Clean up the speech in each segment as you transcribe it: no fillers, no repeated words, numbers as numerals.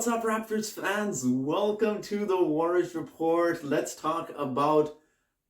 What's up, Raptors fans? Welcome to the Warriors Report. Let's talk about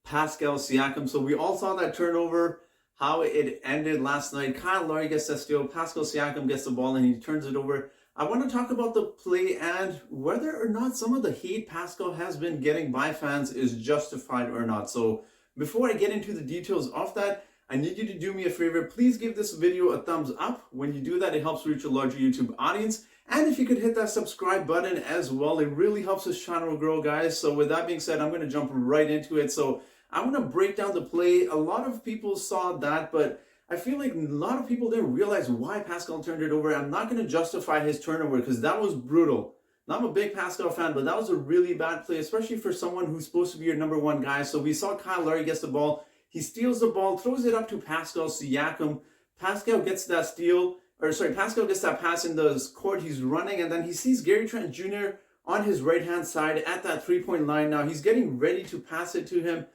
Pascal Siakam. So we all saw that turnover, how it ended last night. Kyle Lowry gets that steal. Pascal Siakam gets the ball and he turns it over. I want to talk about the play and whether or not some of the hate Pascal has been getting by fans is justified or not. So before I get into the details of that, I need you to do me a favor. Please give this video a thumbs up. When you do that, it helps reach a larger YouTube audience. And if you could hit that subscribe button as well, it really helps this channel grow, guys. So with that being said, I'm going to jump right into it. So I want to break down the play. A lot of people saw that, but I feel like a lot of people didn't realize why Pascal turned it over. I'm not going to justify his turnover because that was brutal. Now, I'm a big Pascal fan, but that was a really bad play, especially for someone who's supposed to be your number one guy. So we saw Kyle Lowry gets the ball. He steals the ball, throws it up to Pascal Siakam. Pascal gets that steal. Pascal gets that pass in the court. He's running, and then he sees Gary Trent Jr. on his right-hand side at that three-point line. Now, he's getting ready to pass it to him,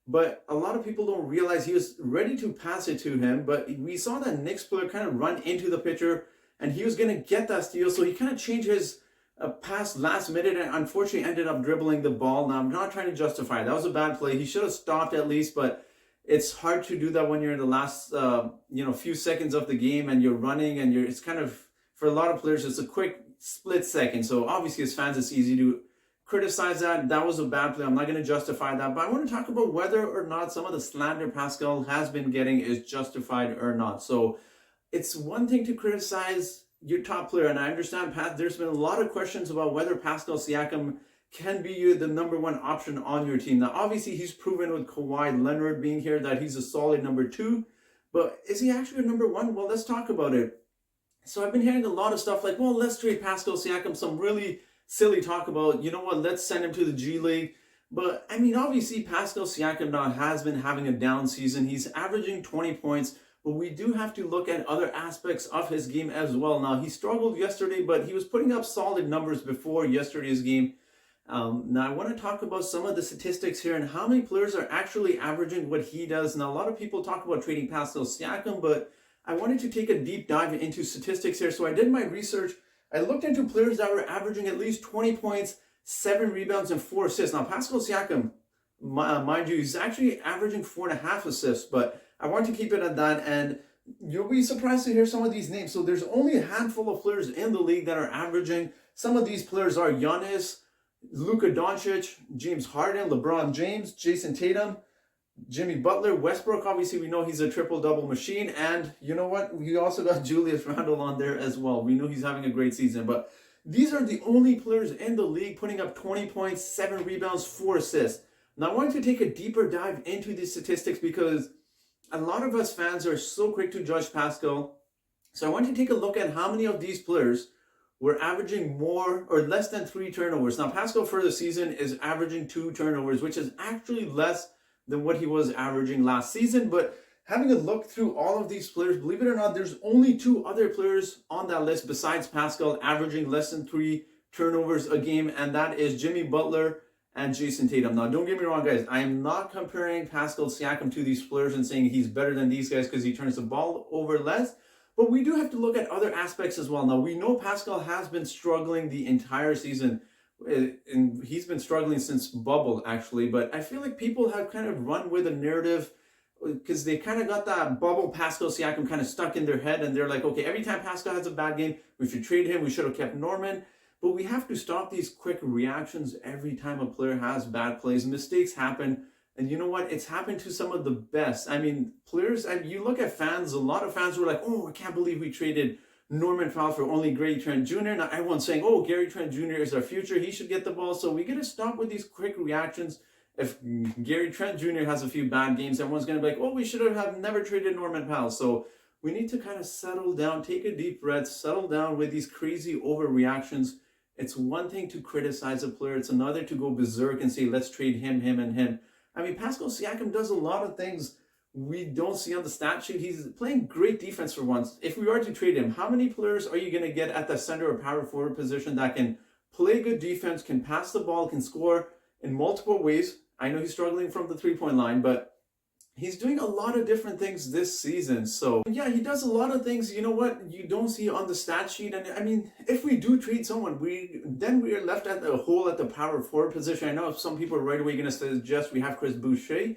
but a lot of people don't realize he was ready to pass it to him, but we saw that Knicks player kind of run into the pitcher, and he was going to get that steal, so he kind of changed his pass last minute and unfortunately ended up dribbling the ball. Now, I'm not trying to justify it. That was a bad play. He should have stopped at least, but it's hard to do that when you're in the last, few seconds of the game and you're running and it's kind of, for a lot of players, it's a quick split second. So obviously as fans, it's easy to criticize that. That was a bad play. I'm not going to justify that, but I want to talk about whether or not some of the slander Pascal has been getting is justified or not. So it's one thing to criticize your top player. And I understand, Pat, there's been a lot of questions about whether Pascal Siakam can be the number one option on your team. Now, obviously, he's proven with Kawhi Leonard being here that he's a solid number two, but is he actually a number one? Well, let's talk about it. So I've been hearing a lot of stuff like, well, let's trade Pascal Siakam, some really silly talk about, you know what, let's send him to the G League. But, I mean, obviously, Pascal Siakam now has been having a down season. He's averaging 20 points, but we do have to look at other aspects of his game as well. Now, he struggled yesterday, but he was putting up solid numbers before yesterday's game. Now, I want to talk about some of the statistics here and how many players are actually averaging what he does. Now, a lot of people talk about trading Pascal Siakam, but I wanted to take a deep dive into statistics here. So I did my research. I looked into players that were averaging at least 20 points, 7 rebounds, and 4 assists. Now, Pascal Siakam, mind you, he's actually averaging 4.5 assists, but I want to keep it at that. And you'll be surprised to hear some of these names. So there's only a handful of players in the league that are averaging. Some of these players are Giannis, Luka Doncic, James Harden, LeBron James, Jason Tatum, Jimmy Butler, Westbrook. Obviously, we know he's a triple-double machine. And you know what? We also got Julius Randle on there as well. We know he's having a great season. But these are the only players in the league putting up 20 points, 7 rebounds, 4 assists. Now, I wanted to take a deeper dive into these statistics because a lot of us fans are so quick to judge Pascal. So I want to take a look at how many of these players we're averaging more or less than 3 turnovers. Now, Pascal for the season is averaging 2 turnovers, which is actually less than what he was averaging last season. But having a look through all of these players, believe it or not, there's only 2 other players on that list besides Pascal averaging less than 3 turnovers a game, and that is Jimmy Butler and Jason Tatum. Now, don't get me wrong, guys. I am not comparing Pascal Siakam to these players and saying he's better than these guys because he turns the ball over less. But we do have to look at other aspects as well. Now, we know Pascal has been struggling the entire season, and he's been struggling since bubble, actually. But I feel like people have kind of run with a narrative because they kind of got that bubble Pascal Siakam kind of stuck in their head, and they're like, okay, every time Pascal has a bad game, we should trade him. We should have kept Norman. But we have to stop these quick reactions every time a player has bad plays. Mistakes happen. And you know what? It's happened to some of the best. I mean, players, and you look at fans, a lot of fans were like, oh, I can't believe we traded Norman Powell for only Gary Trent Jr. Now everyone's saying, oh, Gary Trent Jr. is our future. He should get the ball. So we got to stop with these quick reactions. If Gary Trent Jr. has a few bad games, everyone's going to be like, oh, we should have never traded Norman Powell. So we need to kind of settle down, take a deep breath, settle down with these crazy overreactions. It's one thing to criticize a player. It's another to go berserk and say, let's trade him, and him. I mean, Pascal Siakam does a lot of things we don't see on the stat sheet. He's playing great defense for once. If we are to trade him, how many players are you going to get at the center or power forward position that can play good defense, can pass the ball, can score in multiple ways? I know he's struggling from the three-point line, but he's doing a lot of different things this season. So yeah, he does a lot of things, you know what, you don't see on the stat sheet. And I mean, if we do trade someone, we are left at the hole at the power forward position. I know some people are right away going to suggest we have Chris Boucher,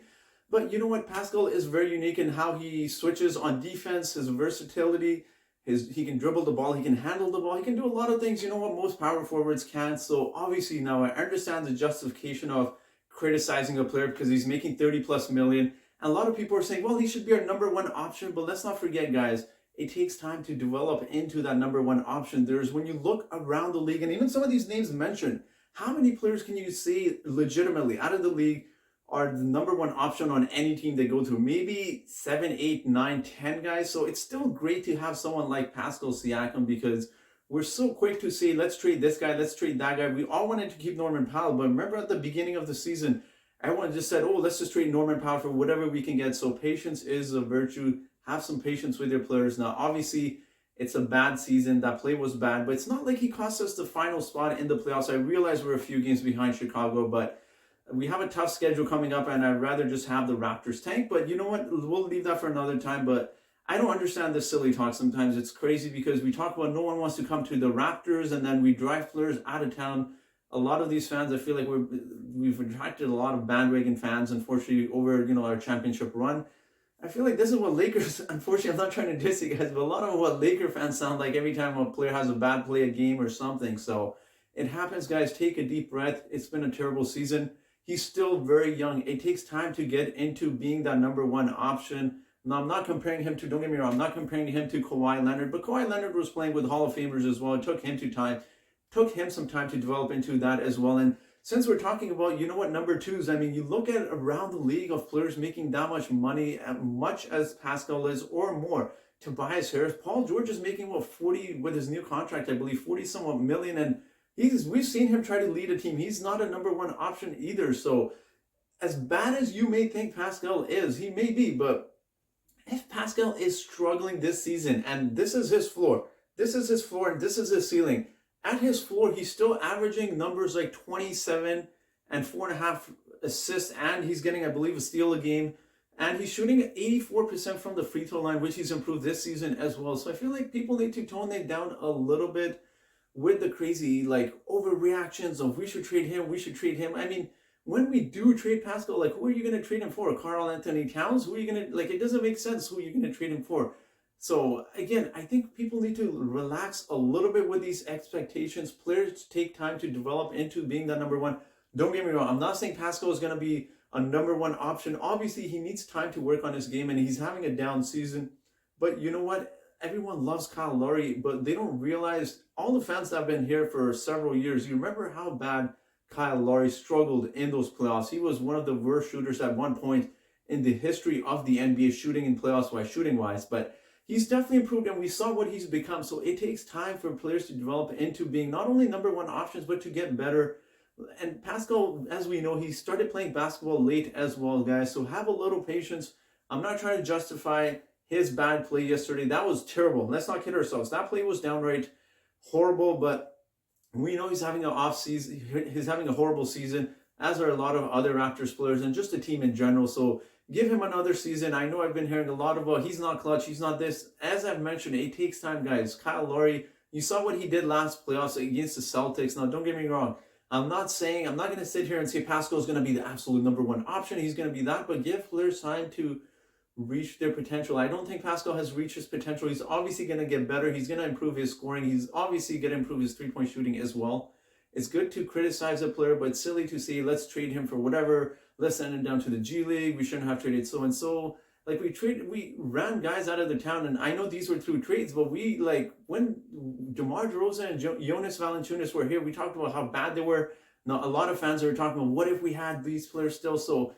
but you know what, Pascal is very unique in how he switches on defense, his versatility, he can dribble the ball, he can handle the ball, he can do a lot of things, you know what, most power forwards can't. So obviously now I understand the justification of criticizing a player because he's making 30 plus million. And a lot of people are saying, well, he should be our number one option. But let's not forget, guys, it takes time to develop into that number one option. When you look around the league, and even some of these names mentioned, how many players can you say legitimately out of the league are the number one option on any team they go to? Maybe 7, 8, 9, 10 guys. So it's still great to have someone like Pascal Siakam, because we're so quick to say, let's trade this guy, let's trade that guy. We all wanted to keep Norman Powell, but remember at the beginning of the season, everyone just said, oh, let's just trade Norman Powell for whatever we can get. So patience is a virtue. Have some patience with your players. Now, obviously, it's a bad season. That play was bad, but it's not like he cost us the final spot in the playoffs. I realize we're a few games behind Chicago, but we have a tough schedule coming up, and I'd rather just have the Raptors tank. But you know what? We'll leave that for another time. But I don't understand this silly talk sometimes. It's crazy because we talk about no one wants to come to the Raptors, and then we drive players out of town. A lot of these fans, I feel like we've attracted a lot of bandwagon fans, unfortunately, over our championship run. I feel like this is what Lakers, unfortunately, I'm not trying to diss you guys, but a lot of what Laker fans sound like every time a player has a bad play, a game or something. So it happens, guys. Take a deep breath. It's been a terrible season. He's still very young. It takes time to get into being that number one option. Now, I'm not comparing him to, don't get me wrong, I'm not comparing him to Kawhi Leonard, but Kawhi Leonard was playing with Hall of Famers as well. It took him some time to develop into that as well. And since we're talking about, number twos, I mean, you look at around the league of players making that much money, as much as Pascal is or more. Tobias Harris, Paul George is making 40 with his new contract, I believe, 40 somewhat million. And we've seen him try to lead a team. He's not a number one option either. So as bad as you may think Pascal is, he may be, but if Pascal is struggling this season, and this is his floor, and this is his ceiling, at his floor, he's still averaging numbers like 27 and 4.5 assists, and he's getting, I believe, a steal a game. And he's shooting 84% from the free throw line, which he's improved this season as well. So I feel like people need to tone that down a little bit with the crazy, overreactions of we should trade him. I mean, when we do trade Pascal, who are you going to trade him for? Karl Anthony Towns? Who are you going to, it doesn't make sense who you're going to trade him for. So again, I think people need to relax a little bit with these expectations. Players take time to develop into being that number one. Don't get me wrong. I'm not saying Pascal is going to be a number one option. Obviously, he needs time to work on his game, and he's having a down season. But you know what? Everyone loves Kyle Lowry, but they don't realize, all the fans that have been here for several years, you remember how bad Kyle Lowry struggled in those playoffs. He was one of the worst shooters at one point in the history of the NBA, shooting in playoffs shooting-wise. But he's definitely improved, and we saw what he's become. So it takes time for players to develop into being not only number one options, but to get better. And Pascal, as we know, he started playing basketball late as well, guys. So have a little patience. I'm not trying to justify his bad play yesterday. That was terrible. Let's not kid ourselves. That play was downright horrible, but we know he's having an off season. He's having a horrible season, as are a lot of other Raptors players and just the team in general. So give him another season. I know I've been hearing a lot about he's not clutch, he's not this. As I've mentioned, it takes time, guys. Kyle Lowry, you saw what he did last playoffs against the Celtics. Now, don't get me wrong. I'm not going to sit here and say Pascal's going to be the absolute number one option. He's going to be that, but give players time to reach their potential. I don't think Pascal has reached his potential. He's obviously going to get better. He's going to improve his scoring. He's obviously going to improve his three-point shooting as well. It's good to criticize a player, but silly to say, let's trade him for whatever. Let's send him down to the G League. We shouldn't have traded so-and-so. We ran guys out of the town, and I know these were through trades, but when DeMar DeRozan and Jonas Valanciunas were here, we talked about how bad they were. Now, a lot of fans are talking about, what if we had these players still? So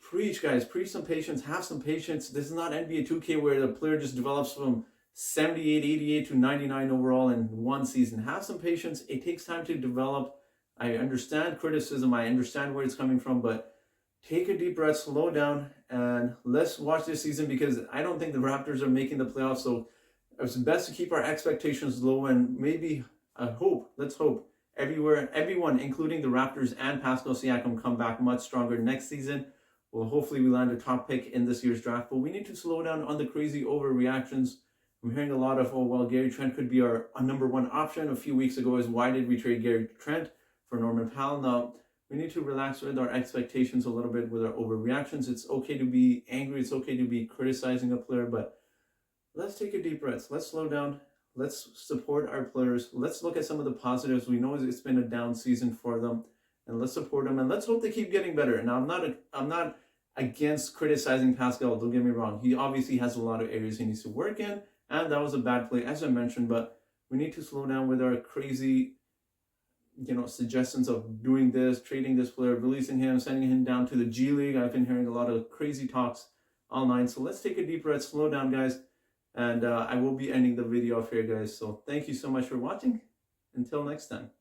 preach, guys. Preach some patience. Have some patience. This is not NBA 2K where the player just develops from 78, 88 to 99 overall in one season. Have some patience. It takes time to develop. I understand criticism. I understand where it's coming from, but take a deep breath, slow down, and let's watch this season, because I don't think the Raptors are making the playoffs. So it's best to keep our expectations low, and maybe, let's hope, everyone, including the Raptors and Pascal Siakam, come back much stronger next season. Well, hopefully we land a top pick in this year's draft, but we need to slow down on the crazy overreactions. I'm hearing a lot of, oh, well, Gary Trent could be our number one option. A few weeks ago is why did we trade Gary Trent for Norman Powell? Now, we need to relax with our expectations a little bit with our overreactions. It's okay to be angry. It's okay to be criticizing a player, but let's take a deep breath. Let's slow down. Let's support our players. Let's look at some of the positives. We know it's been a down season for them, and let's support them. And let's hope they keep getting better. Now, I'm not against criticizing Pascal. Don't get me wrong. He obviously has a lot of areas he needs to work in, and that was a bad play, as I mentioned. But we need to slow down with our crazy, suggestions of doing this, trading this player, releasing him, sending him down to the G League. I've been hearing a lot of crazy talks online. So let's take a deep breath, slow down, guys. And I will be ending the video off here, guys. So thank you so much for watching. Until next time.